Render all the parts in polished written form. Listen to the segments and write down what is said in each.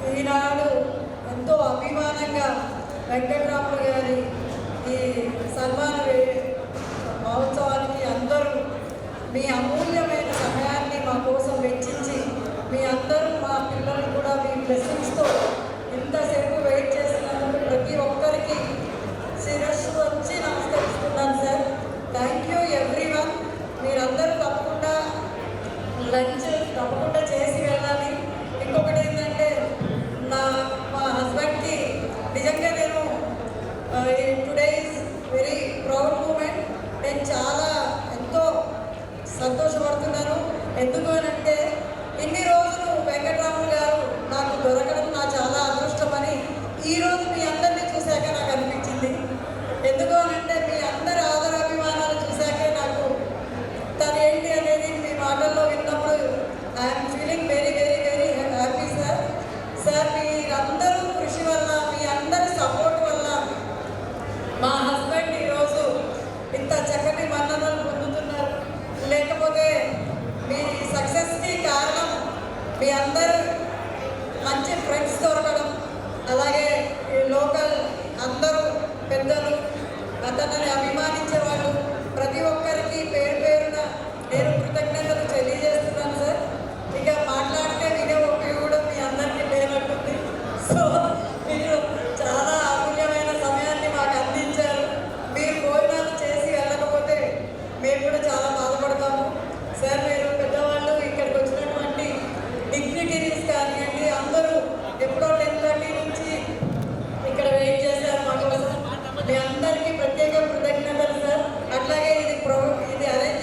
ఈనాడు ఎంతో అభిమానంగా వెంకట్రాములు గారి ఈ సన్మాన మహోత్సవానికి అందరూ మీ అమూల్యమైన సమయాన్ని మా కోసం వెచ్చించి మీ అందరూ మా పిల్లలు కూడా మీ బ్లెస్సింగ్స్తో ఇంతసేపు వెయిట్ చేసినందుకు ప్రతి ఒక్కరికి శిరస్సు వచ్చి నమస్కరిస్తున్నాను సార్. Thank you everyone. మీరందరూ తప్పకుండా లంచ్ తప్పకుండా చేసి వెళ్ళాలి. ఇంకొకటి ఏంటంటే మా హస్బెండ్కి నిజంగా నేను today is very proud moment. నేను చాలా ఎంతో సంతోషపడుతున్నాను. ఎందుకు అని అంటే ఇన్ని రోజులు వెంకట్రాములు గారు నాకు దొరకడం నా చాలా అదృష్టమని ఈరోజు మీ అందరినీ చూశాక నాకు అనిపించింది. ఎందుకు అని అంటే మీ అందరి ఆదరాభిమానాలు చూశాకే నాకు తను ఏంటి అనేది మీ మాటల్లో విన్నప్పుడు I'm feeling very very very happy sir. Sir మీరందరూ కృషి వల్ల మీ అందరి సపోర్ట్ వల్ల మా హస్బెండ్ ఈరోజు ఇంత చక్కటి మన్ననలు పొందుతున్నారు. లేకపోతే మీ సక్సెస్కి కారణం మీ అందరూ మంచి ఫ్రెండ్స్ దొరకడం, అలాగే లోకల్ అందరూ పెద్దలు అతన్ని అభిమానించేవాళ్ళు ప్రతి ఒక్కరికి పేరు పేరున నేను కృతజ్ఞతలు తెలియజేస్తున్నాను సార్. ఇక మాట్లాడితే వినే ఒప్పి కూడా మీ అందరికీ లేనట్టుంది. సో మీరు చాలా అమూల్యమైన సమయాన్ని మాకు అందించారు. మీరు భోజనాలు చేసి వెళ్ళకపోతే మేము కూడా చాలా బాధపడతాము సార్. మీరు పెద్దవాళ్ళు ఇక్కడికి వచ్చినటువంటి డిగ్నిటరీస్ కానివ్వండి అందరూ ఎప్పుడో 10:30 నుంచి ఇక్కడ వెయిట్ చేశారు మా కోసం. మీ అందరికీ ప్రత్యేక కృతజ్ఞతలు సార్. అట్లాగే ఇది అరేంజ్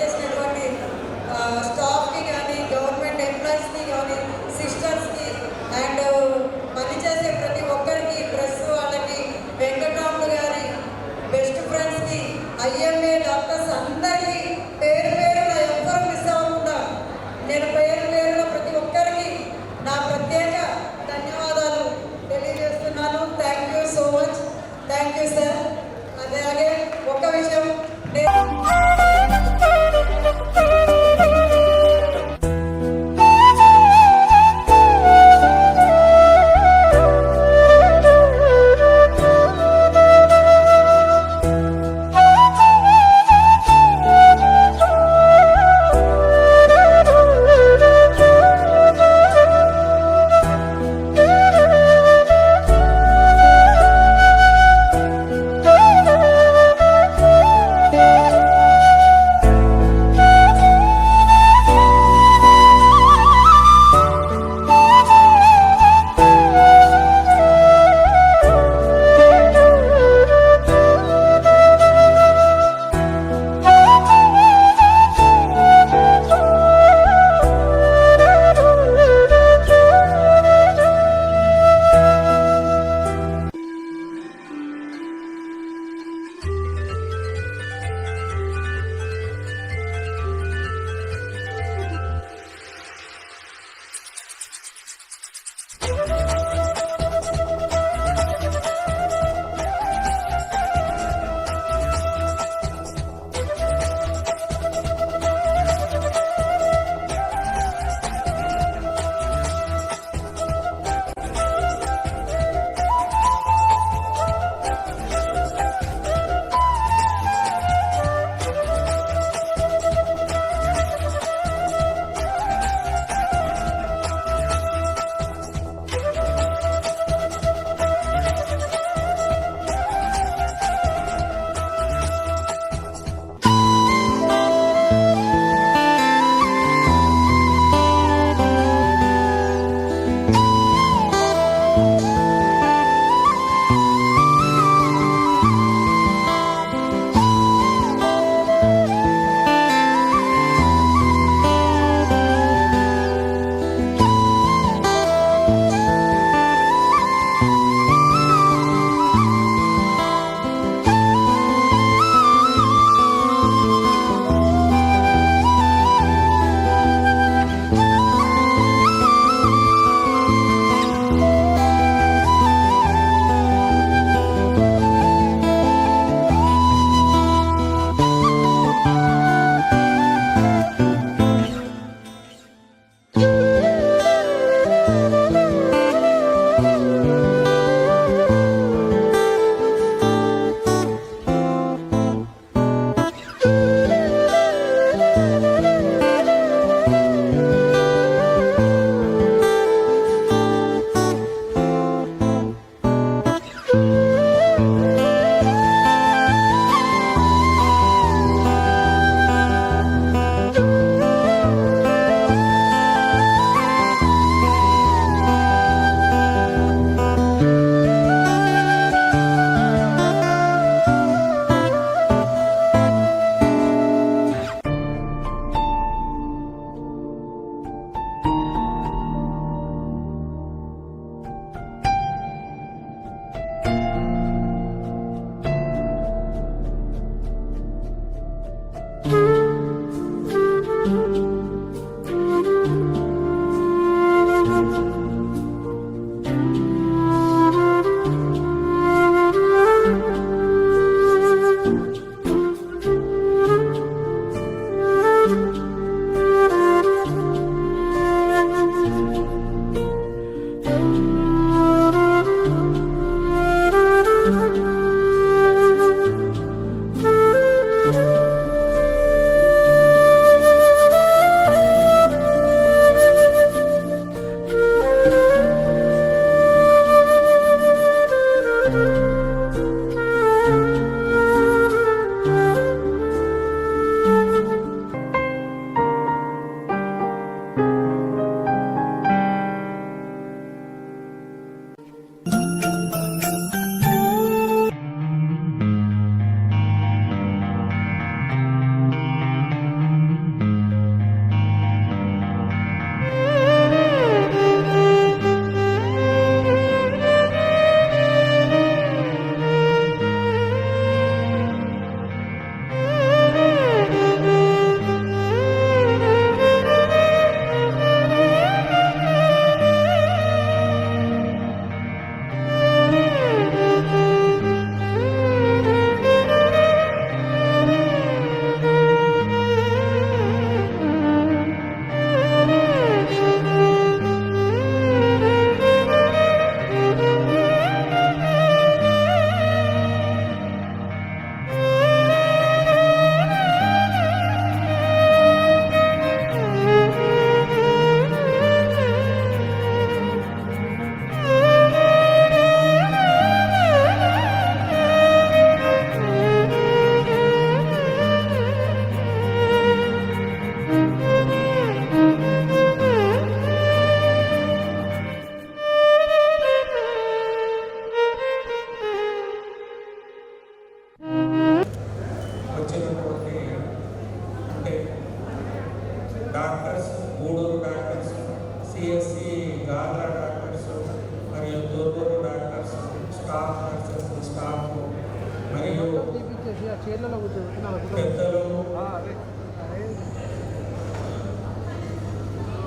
చీరలలో కూర్చోబెట్టి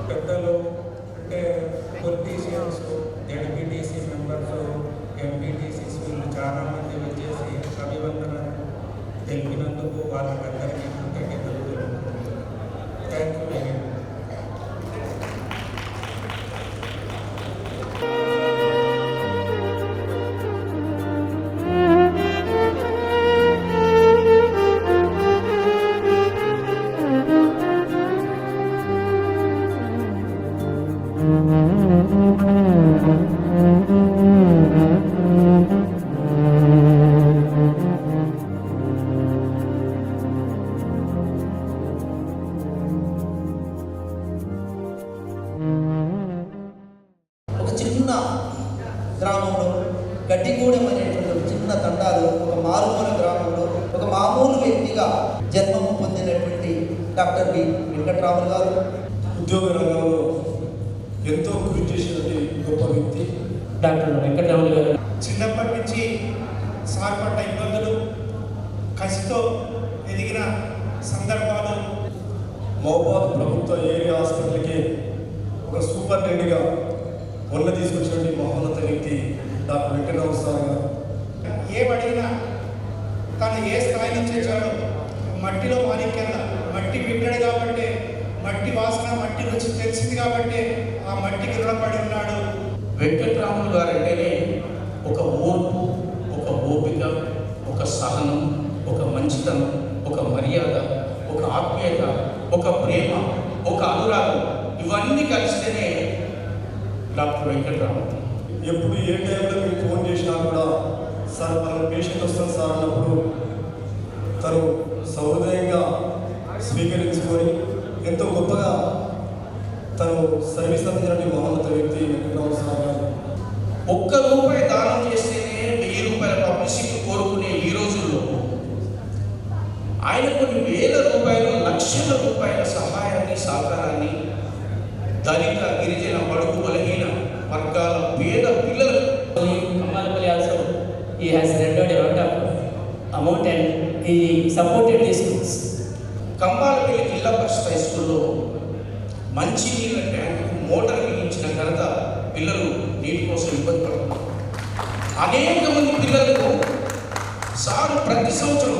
పెద్దలు అంటే పొలిటీషియన్స్, ఎడ్బిటిసి మెంబర్స్, ఎంపీటీసీస్ వీళ్ళు చాలామంది వచ్చేసి అభివందనలు తెలిపినందుకు వాళ్ళకందరికీ కృతజ్ఞతలు తెలుపుతున్నాను. Thank you very much. చిన్న గ్రామంలో గడ్డిగూడెం అనేటువంటి చిన్న తండాలు, ఒక మారుమూల గ్రామంలో ఒక మామూలు వ్యక్తిగా జన్మము పొందినటువంటి డాక్టర్ బి వెంకట్రాములు గారు ఉద్యోగ రంగంలో ఎంతో కృషి చేసినటువంటి గొప్ప వ్యక్తి డాక్టర్ వెంకట్రాములు గారు. చిన్నప్పటి నుంచి సార్ పడ్డ ఇబ్బందులు, కసితో ఎదిగిన సందర్భాలు, మహబూబాద్ ప్రభుత్వ ఏరియా హాస్పిటల్కి ఒక సూపరింటెండెంట్గా మొన్న తీసుకొచ్చినటువంటి మహోన్నత వ్యక్తి డాక్టర్ వెంకటరావు సార్ గారు. ఏమడిగినా తను ఏ స్థాయి నుంచి వచ్చాడో మట్టిలో మాణిక్యంగా, మట్టి బిడ్డడు కాబట్టి, మట్టి వాసన మట్టి రుచి తెలిసింది కాబట్టి ఆ మట్టికి రుణపడి ఉన్నాడు. వెంకట్రాములు గారు అంటేనే ఒక ఓర్పు, ఒక ఓపిక, ఒక సహనం, ఒక మంచితనం, ఒక మర్యాద, ఒక ఆత్మీయత, ఒక ప్రేమ, ఒక అనురాగం, ఇవన్నీ కలిస్తేనే డాక్టర్ వెంకట్రాములు. ఎప్పుడు ఏ టైంలో మీకు ఫోన్ చేసినా కూడా సార్ మన పేషెంట్ వస్తాను సార్ అన్నప్పుడు తను సహృదయంగా స్వీకరించుకొని ఎంతో గొప్పగా తను సర్వీస్ అందించినటువంటి మహోన్నత వ్యక్తి వెంకటరావు సార్ గారు. ఒక్క రూపాయి దానం చేస్తేనే 1000 రూపాయల పబ్లిసిటీ కోరుకునే ఈ రోజుల్లో ఆయన కొన్ని వేల రూపాయలు, లక్షల రూపాయల సహాయాన్ని, సహకారాన్ని దళిత, గిరిజన, బడుగు, బలహీన వర్గాల పేద పిల్లలకు Kammalapalli also, he has rendered a lot of amount and he supported the schools. Kambalapalli జిల్లా పరిషత్ హై స్కూల్లో మంచినీళ్ళ ట్యాంకు మోటార్ బిగించిన ఘనత, పిల్లలు నీటి కోసం ఇబ్బంది పడుతున్నారు. అనేక మంది పిల్లలకు సార్ ప్రతి సంవత్సరం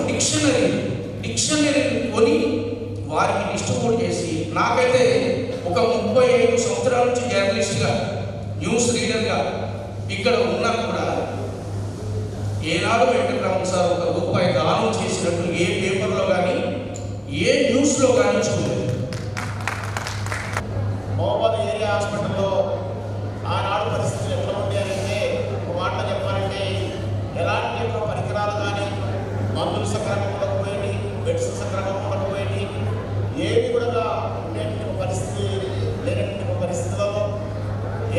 డిక్షనరీ కొని వారికి డిస్ట్రిబ్యూట్ చేసి, నాకైతే ఒక 35 సంవత్సరాల నుంచి జర్నలిస్ట్గా, న్యూస్ రీడర్గా ఇక్కడ ఉన్నా కూడా ఏనాడు వెంకటరామన్ సార్ ఒక రూపాయి దానం చేసినట్టు ఏ పేపర్లో కానీ ఏ న్యూస్లో కానీ చూడలేదు. మహబూబాద్ ఏరియా హాస్పిటల్లో ఆనాడు పరిస్థితులు ఎట్లా ఉంటాయంటే, ఒక మాట చెప్పాలంటే ఎలాంటి యొక్క పరికరాలు కానీ, మందులు సక్రమంగా ఉండకపోయేది, బెడ్స్ సక్రమంగా ఉండకపోయేది, ఏవి కూడా ఉండేటువంటి పరిస్థితి లేనటువంటి పరిస్థితులలో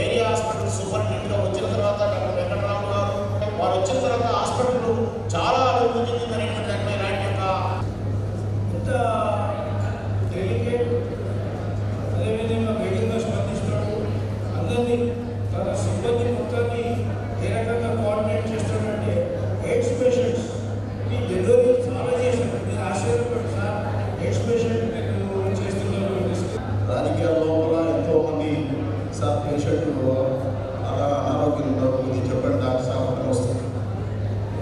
ఏరియా హాస్పిటల్ సూపరింటెండెంట్గా వచ్చిన తర్వాత డాక్టర్ వెంకటరాములు గారు వారు వచ్చిన తర్వాత హాస్పిటల్ చాలా అభివృద్ధి చెందిందనేటువంటి ఇలాంటి యొక్క ఎంత డెలికేట్, అదేవిధంగా వేగంగా స్పందిస్తాడు, అందరినీ తన సిబ్బంది మొత్తాన్ని ఏ రకంగా కోఆర్డినేట్ చేస్తాడంటే ఎయిడ్స్ పేషెంట్స్ ఈ డెలివరీ చాలా చేశాడు. నేను ఆశ్చర్యపడి సార్ ఎయిడ్స్ పేషెంట్ చేస్తున్నారు. రాజకీయాల్లో కూడా ఎంతోమంది సార్ పేషెంట్లు అలా అనారోగ్యం ఉన్నారు, ఇది చెప్పండి డాక్టర్ సార్ అని వస్తారు.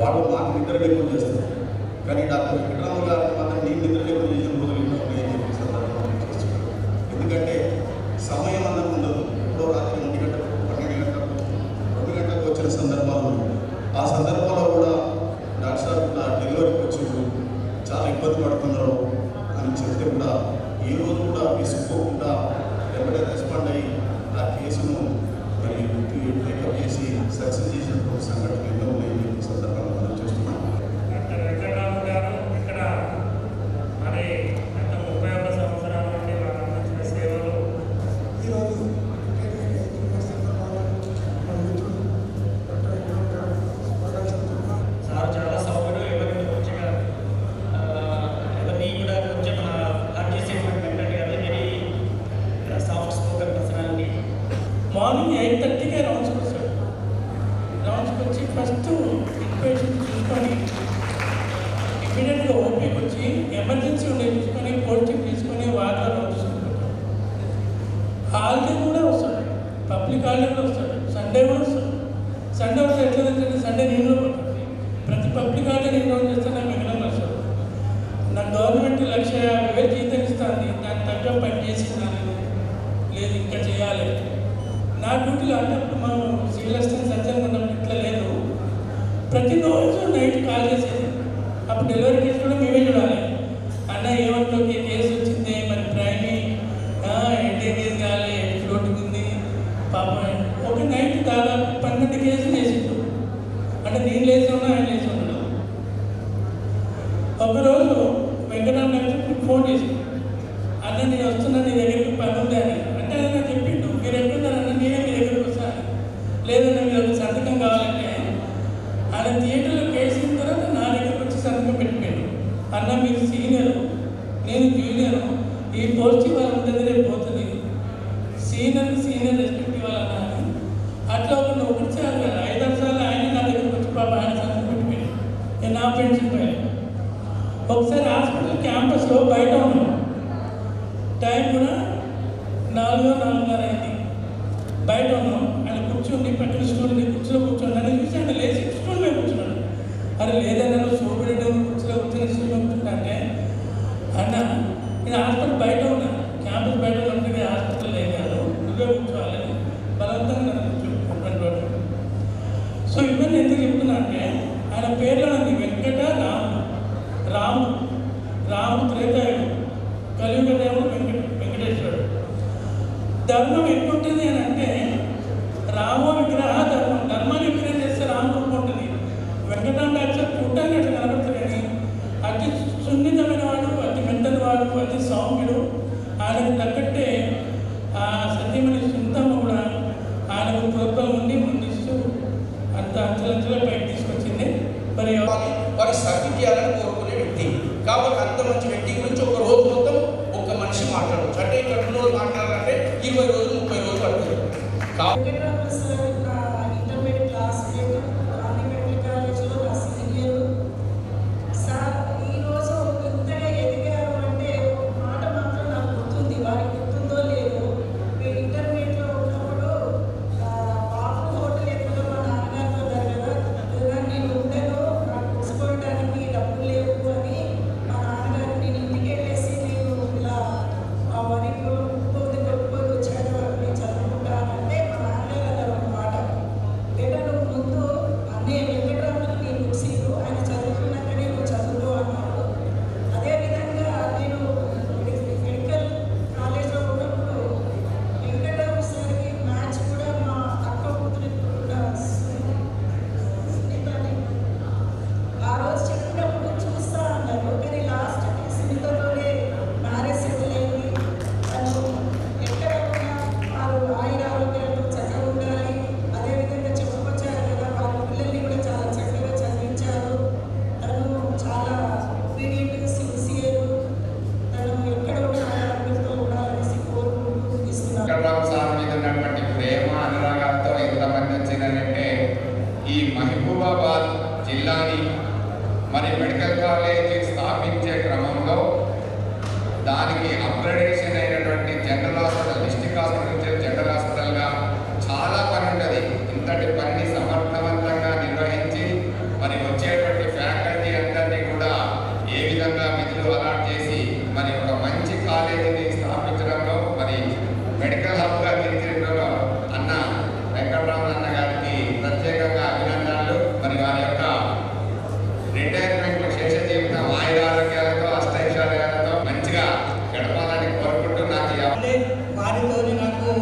వాళ్ళు మాకు నిద్ర లేకుండా చేస్తారు, కానీ డాక్టర్ వెంకటరాములు గారు మాత్రం నేను నిద్ర లేకుండా చేసిన రోజులు ఇంకా ఉన్నాయని చెప్పి సందర్భంగా చేస్తున్నాను. ఎందుకంటే సమయం అన్నది ఉండదు. ఇప్పుడు రాత్రి 1 గంటలకు, 12 గంటలకు, 2 గంటలకు వచ్చిన సందర్భాలు ఉన్నాయి. ఆ సందర్భంలో కూడా డాక్టర్ సార్ నా డెలివరీకి వచ్చి చాలా ఇబ్బంది పడుతున్నారు అని చెప్తే కూడా ఈ రోజు కూడా విసుకోకుండా ఎవరైతే రెస్పాండ్ అయ్యి ఆ కేసును మరి టేకప్ చేసి సక్సెస్ చేసినటువంటి సంఘటనలు ఎన్నో ఉన్నాయని చెప్పి సందర్భంగా మనం చూస్తున్నాం. డాక్టర్ వెంకటరాములు గారు ఇక్కడ మరి గత 31 సంవత్సరాల నుండి వారు అందించిన సేవలు ఈరోజు సార్ చాలా సౌకర్యం, ఎవరిని మంచిగా ఎవరిని కూడా కొంచెం హర్ట్ చేసేటువంటి మెంటాలిటీ, అది very soft spoken personality. Morning 8:30కి ఇమీడియట్గా ఓపీకి వచ్చి ఎమర్జెన్సీ ఉండే చూసుకొని పోస్టింగ్ తీసుకొని వార్డులో చూసుకుంటాం. హాలిడే కూడా వస్తాడు, పబ్లిక్ హాలిడే కూడా వస్తాడు, సండే కూడా వస్తాడు. సండే వస్తే ఎట్లా తెచ్చండి, సండే నేను పడుతుంది. ప్రతి పబ్లిక్ హాలిడే నేను రోజు చేస్తే నాకు మిగిలిన వస్తాడు. నాకు గవర్నమెంట్ 1,50,000 జీతం ఇస్తుంది, దానికి తగ్గ పని చేసిందా లేదు, ఇంకా చేయాలి. నా డ్యూటీలో అంటే అప్పుడు మనం సివిల్ అసిస్టెంట్ సర్జన్ ఉన్నప్పుడు ఇట్లా లేదు, ప్రతిరోజు నైట్ కాల్ చేసేది. అప్పుడు డెలివరీ కేసు కూడా మేమే చూడాలి. అన్న ఏమంటే కేసు వచ్చింది, మరి ప్రైమీ ఎండే కేసు కావాలి, ఫ్లోటింగ్ ఉంది పాప. ఒక నైట్ దాదాపు 12 కేసులు చేసిండు. అంటే నేను లేచి ఉన్నా, ఆయన లేచి ఉన్నాడు. ఒకరోజు వెంకటరామ ఫోన్ చేసి, అన్న నేను వస్తున్నా, నీ దగ్గరికి పని ఉంది అని. అంటే ఆయన చెప్పిండు, మీరు ఎక్కడున్నారన్న, నేనే మీ దగ్గరికి వస్తాను. లేదన్నా మీరు ఒక సంతకం కావాలంటే ఆయన థియేటర్లో కేసిన తర్వాత నా దగ్గరికి వచ్చి సంతకం పెట్టిపోయాడు. అన్న మీరు సీనియరు, నేను జూనియరు, ఈ పోస్ట్ ఇవాళ ఉంటుంది, రేపు పోతుంది, సీనియర్ రెస్పెక్ట్ ఇవ్వాలన్నా. అట్లా ఒకటి సార్లు కదా 5-6 సార్లు ఆయన నా దగ్గరికి వచ్చి పాప ఆయన సంతకం పెట్టిపోయాడు. నేను నా ఫ్రెండ్షిప్ అయ్యాను. ఒకసారి హాస్పిటల్ క్యాంపస్లో బయట ఉన్నాం, టైం కూడా 4:30 అయింది. బయట ఉన్నాం, ఆయన కూర్చోండి పక్కన స్టూల్ కుర్చీలో కూర్చోండి అని చూసి ఆయన లేచి స్టూల్ మీద కూర్చున్నాడు. అరే లేదన్నా నువ్వు సూపరింటెండెంట్ కుర్చీలో కూర్చొని స్టూల్ మీద కూర్చుంటా అంటే, అన్న నేను హాస్పిటల్ బయట ఉన్నా, క్యాంపస్ బయట ఉన్నట్టుగా హాస్పిటల్ లేదు కాదు, నువ్వే కూర్చోవాలని బలవంతంగా నన్ను కూర్చోబెట్టుకుంటాడు. సో ఇవన్నీ ఎందుకు చెప్తున్నా అంటే, ఆయన పేర్లో ఉంది వెంకట రాము త్రేతాయుడు, కలియుగ దేవుడు వెంకటేశ్వరుడు. ధర్మం ఎట్లుంటుంది అని అంటే, రామో విగ్రహ ధర్మం, ధర్మాన్ని విగ్రహం చేస్తే రాము రూపం ఉంటుంది. వెంకటరామ యాక్చువల్ చూడటానికి అట్లా కనబడుతుంది. అతి సున్నితమైన వాడు, అతి మెత్తని వాడు, అతి సౌమ్యుడు. ఆయనకు తగ్గట్టే ఆ సత్యమణి సుంతమ్మ కూడా ఆయనకు ప్రోత్సాహం ఉండి ముందిస్తూ అంత అంచెలంచెల పైకి తీసుకొచ్చింది. మరి వారి సర్వీస్ చేయాలని కోరుకునే వ్యక్తి కాబట్టి అంత మంచి వ్యక్తి గురించి ఒక రోజు మొత్తం ఒక మనిషి మాట్లాడవచ్చు. అంటే ఇక్కడ రోజు మాట్లాడాలంటే 20 రోజులు 30 రోజులు పడుతుంది. ఇంటర్మీడియట్ క్లాస్ మెడికల్ కాలేజ్లో నా సీనియర్ సార్. ఈరోజు ఇంతగా ఎదిగారు అంటే ఒక మాట మాత్రం నాకు గుర్తుంది, వారికి గుర్తుందో లేదో. మేము ఇంటర్మీడియట్లో ఉన్నప్పుడు బాబు హోటల్ ఎక్కడో మా నాన్నగారితో కదా నేను ఉండను, నాకు చూసుకోవడానికి డబ్బులు లేవు అని మా నాన్నగారు నేను ఇంటికి వెళ్ళేసి నేను ఇలా వరి కొట్టుకొని వచ్చాను, నేను చదువుకుంటానంటే మా నాన్నగారు అన్నారు ఒక మాట, లేదా నువ్వు ముందు అన్నయ్య వెంకటరామకి నీ బుక్స్ ఇవ్వు, ఆయన చదువుకున్నాకనే నువ్వు చదువు అన్నారు. అదేవిధంగా నేను మెడికల్ కాలేజ్లో ఉన్నప్పుడు వెంకటరామ సార్కి మ్యాథ్స్ కూడా మా అక్క కూతురికి కూడా సునీతని ఆ రోజు చెప్పినప్పుడు చూస్తా అన్నారు. కానీ లాస్ట్కి సునీతతోనే మ్యారేజ్ సెటిల్ అయింది. తను ఎక్కడ ఉన్నా వారు ఆయురారోగ్యాలతో చక్కగా ఉండాలి. అదేవిధంగా చెప్పుకొచ్చారు కదా, వాళ్ళ పిల్లల్ని కూడా చాలా చక్కగా చదివించారు. తను చాలా ఒబీడియంట్, సిన్సియర్. తను ఎక్కడ ఉన్నా ఆరోగ్యంతో ఉండాలనేసి కోరుకుంటూ ఇస్తున్నారు. వెంకటరామ సార్ మీద ఉన్నటువంటి ప్రేమ అనురాగాలతో ఎంతమంది వచ్చిందంటే, ఈ మహబూబాబాద్ జిల్లాని మరి మెడికల్ కాలేజీ స్థాపించే క్రమంలో దానికి అప్గ్రేడేషన్ అయినటువంటి జనరల్ హాస్పిటల్, డిస్ట్రిక్ట్ హాస్పిటల్ నుంచి జనరల్ హాస్పిటల్గా చాలా పని ఉంటుంది. ఇంతటి పనిని సమర్థవంతంగా నిర్వహించి మరి వచ్చేటువంటి ఫ్యాకల్టీ అందరినీ కూడా ఏ విధంగా విధులు అలాట్ చేసి మరి ఒక మంచి కాలేజీని స్థాపించడంలో మరి మెడికల్ హబ్గా తీర్చిదిద్దడంలో అన్న వెంకటరామన్ అన్న గారికి ప్రత్యేకంగా అభినందనలు. మరి వారి యొక్క రిటైర్మెంట్ శేష జీవితం ఆయురారోగ్యాలతో అష్టైశ్వర్యాలతో మంచిగా గడపాలని కోరుకుంటూ నాకు వారితో నాకు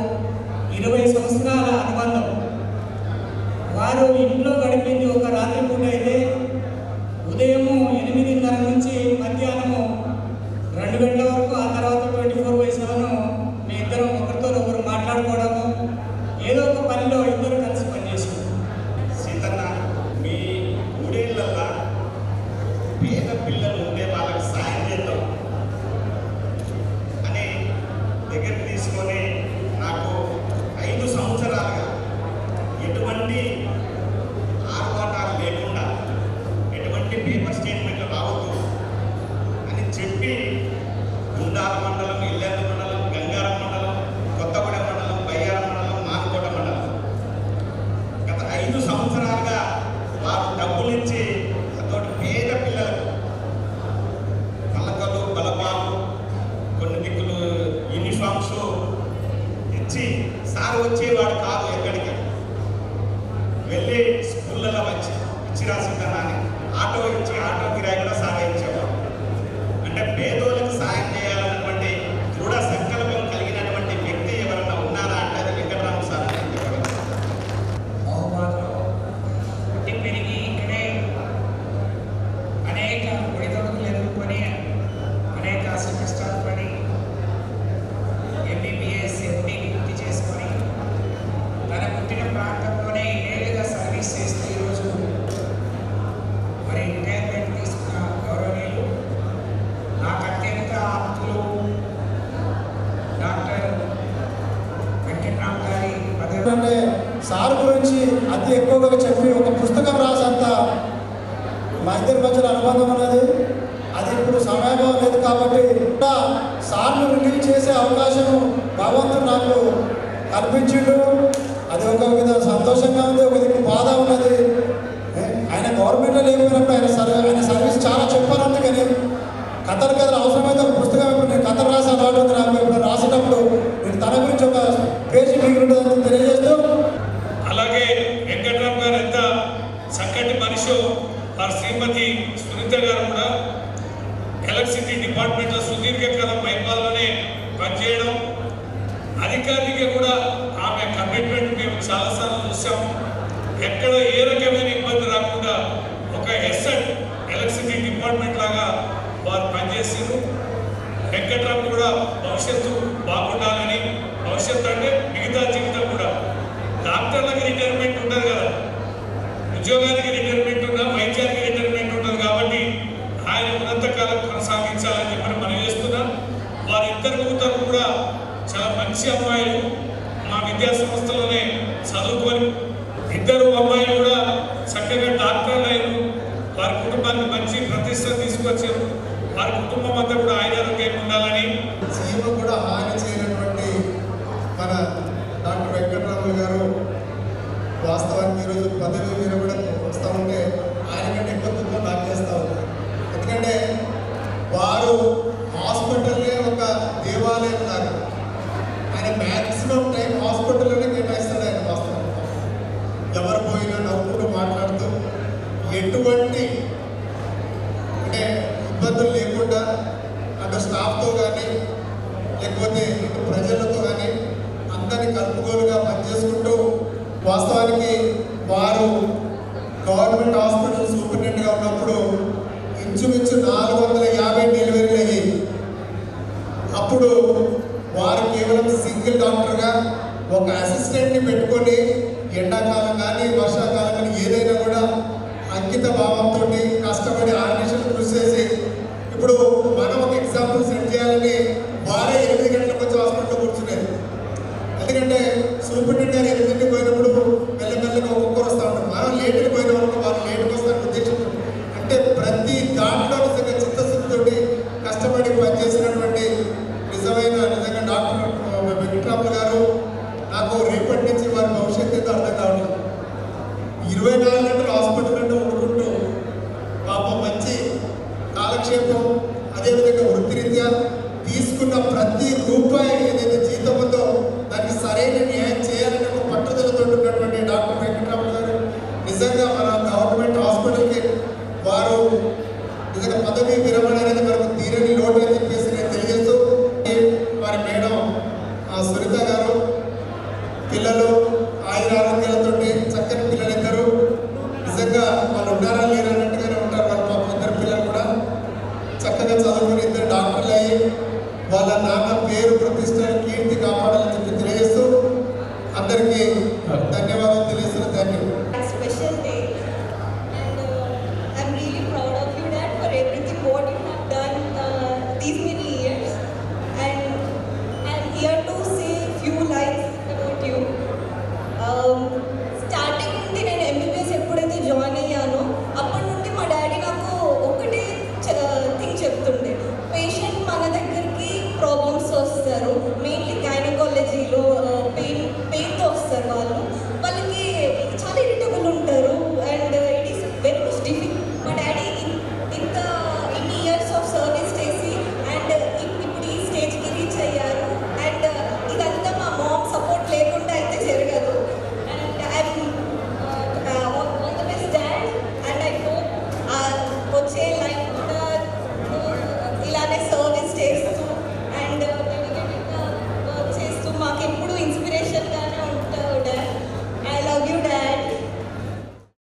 20 సంవత్సరాల అనుబంధం. వారు ఇంట్లో గడిపింది ఒక రాత్రి పూట అయితే, ఉదయము 8:30 నుంచి మధ్యాహ్నము 2 గంటల వరకు, ఆ తర్వాత 24/7 మీ ఇద్దరం ఒకరితో ఒకరు మాట్లాడుకోవడము, ఏదో ఒక పనిలో ఇద్దరు కలిసి పనిచేసాము. సీతన్న, మీ ఊరేళ్ళల్లో పేద పిల్లలు ఉంటే వాళ్ళకి సాయం చేద్దాం అని దగ్గరికి తీసుకొని నాకు 5 సంవత్సరాలుగా ఎటువంటి సంవత్సరాలుగా వారు డబ్బులు ఇచ్చి అతోటి పేద పిల్లలకు పలకలు బలపాలు కొన్ని దిక్కులు యూనిఫామ్స్ ఇచ్చి సార్ వచ్చేవాడు కాదు, ఎక్కడికి వెళ్ళి స్కూళ్ళలో వచ్చి ఇచ్చి రాసిందని ఆటో ఇచ్చి ఆటో కిరాయి కూడా సాగించేవాడు. అంటే పేదోళ్ళకి సాయం చేయాలన్నటువంటి దృఢ సంకల్పం కలిగినటువంటి వ్యక్తి ఎవరన్నా ఉన్నారా అంటే అది వెంకటరామ సార్ అని పుట్టి పెరిగి ఇక్కడే అనేక ఒడిదొడుకులు ఎదుర్కొని అనేక కష్టాలు పడి ఎంబీబీఎస్ ఎండి పూర్తి చేసుకొని తన పుట్టిన ప్రాంతంలోనే ఏళ్ళుగా సర్వీస్ చేస్తూ ఈరోజు మరి రిటైర్మెంట్ తీసుకున్న గౌరవనీయులు నాకు అత్యంత ఆప్తులు డాక్టర్ వెంకటరామ్ గారి అంటే సార్ గురించి అతి ఎక్కువగా చెప్పి ఒక పుస్తకం రాసంత మా ఇద్దరి మధ్యలో అనుబంధం ఉన్నది. అది ఇప్పుడు సమయం లేదు కాబట్టి సార్ను రిలీజ్ చేసే అవకాశం భగవంతుడు నాకు కల్పించిండు. అది ఒక విధంగా సంతోషంగా ఉంది, ఒక దిక్కు బాధ ఉన్నది. ఆయన గవర్నమెంట్లో లేకపోయినప్పుడు ఆయన సర్వీస్ చాలా చెప్పాను. అందుకని కథలు అవసరమైతే ఒక పుస్తకం ఇప్పుడు నేను కథలు రాసే అలవాటు ఉంది నాకు. ఇప్పుడు రాసేటప్పుడు నేను తన గురించి ఒక పేజీ మిగిలింటుందని తెలియజేస్తూ, అలాగే వెంకటరామ్ గారు ఎంత చక్కటి మనిషి, వారి శ్రీమతి సునీత గారు కూడా ఎలక్ట్రిసిటీ డిపార్ట్మెంట్లో సుదీర్ఘకాలం మైపాల్లోనే పనిచేయడం, అధికారిగా కూడా ఆమె కమిట్మెంట్ మేము చాలాసార్లు చూసాం. ఎక్కడ ఏ రకమైన ఇబ్బంది రాకుండా ఒక ఎస్ఎట్ ఎలక్ట్రిసిటీ డిపార్ట్మెంట్ లాగా వారు పనిచేసారు. వెంకటరామ్ కూడా భవిష్యత్తు బాగుండాలని, భవిష్యత్తు అంటే మిగతా జీవితం కూడా డాక్టర్లకి రిటైర్మెంట్ ఉంటుంది కదా, ఉద్యోగానికి రిటైర్మెంట్ ఉన్నా వైద్యానికి రిటైర్మెంట్ ఉంటుంది కాబట్టి ఆయన ఉన్నంతకాలం కొనసాగించాలని చెప్పి మనం చేస్తున్నాం. వారిద్దరు కూతురు కూడా చాలా మంచి అమ్మాయిలు, మా విద్యా సంస్థలోనే చదువుకొని ఇద్దరు అమ్మాయిలు కూడా చక్కగా డాక్టర్లు అయ్యారు. వారి కుటుంబానికి మంచి ప్రతిష్ట తీసుకొచ్చారు. వారి కుటుంబం అంతా కూడా ఆరోగ్యంగా ఉండాలని. సీఎం కూడా హాని చేయనటువంటి మన డాక్టర్ వెంకటరాములు గారు వాస్తవానికి ఈరోజు పదవి విరమణ వస్తూ ఉంటే ఆయన కంటే ఎక్కువ దుఃఖం నాకు చేస్తూ ఉంది. ఎందుకంటే వారు హాస్పిటల్లే ఒక దేవాలయం లాగా, ఆయన మ్యాక్సిమం టైం హాస్పిటల్లోనే కేటాయిస్తాడు. ఆయన వాస్తవం ఎవరు పోయినా నవ్వుకుంటూ మాట్లాడుతూ ఎటువంటి అంటే ఇబ్బందులు లేకుండా అటు స్టాఫ్తో కానీ లేకపోతే ఇటు ప్రజలతో కానీ అందరినీ కలుపుకోలుగా పనిచేసుకుంటూ, వాస్తవానికి వారు గవర్నమెంట్ హాస్పిటల్ సూపరింటెండెంట్గా ఉన్నప్పుడు ఇంచుమించు 450 డెలివరీలు అయ్యాయి. అప్పుడు వారు కేవలం సింగిల్ డాక్టర్గా ఒక అసిస్టెంట్ని పెట్టుకొని ఎండాకాలం కానీ వర్షాకాలం కానీ ఏదైనా కూడా అంకిత భావంతో కష్టపడి 6 నిమిషాలు కృషి చేసి, ఇప్పుడు మనం ఒక ఎగ్జాంపుల్ సెట్ చేయాలని వారే 8 గంటలకు వచ్చి హాస్పిటల్లో కూర్చునేది. ఎందుకంటే సూపరింటెండెంట్ గారు 8కి పోయినప్పుడు మెల్లమెల్లగా ఒక్కొక్కరు వస్తూ ఉంటారు. మనం లేటుకి పోయిన వరకు వాళ్ళు లేటుకి వస్తారని ఉద్దేశం. అంటే ప్రతి దాంట్లో నిజంగా చిత్తశుద్ధితోటి కష్టపడి పనిచేసినటువంటి నిజంగా డాక్టర్ వెంకటరాములు గారు నాకు రేపటి నుంచి వారి భవిష్యత్తు అయితే అర్థం కావట్లేదు. 24 గంటలు హాస్పిటల్ అంటే వండుకుంటూ పాపం మంచి కాలక్షేపం, అదేవిధంగా వృత్తిరీత్యా తీసుకున్న ప్రతి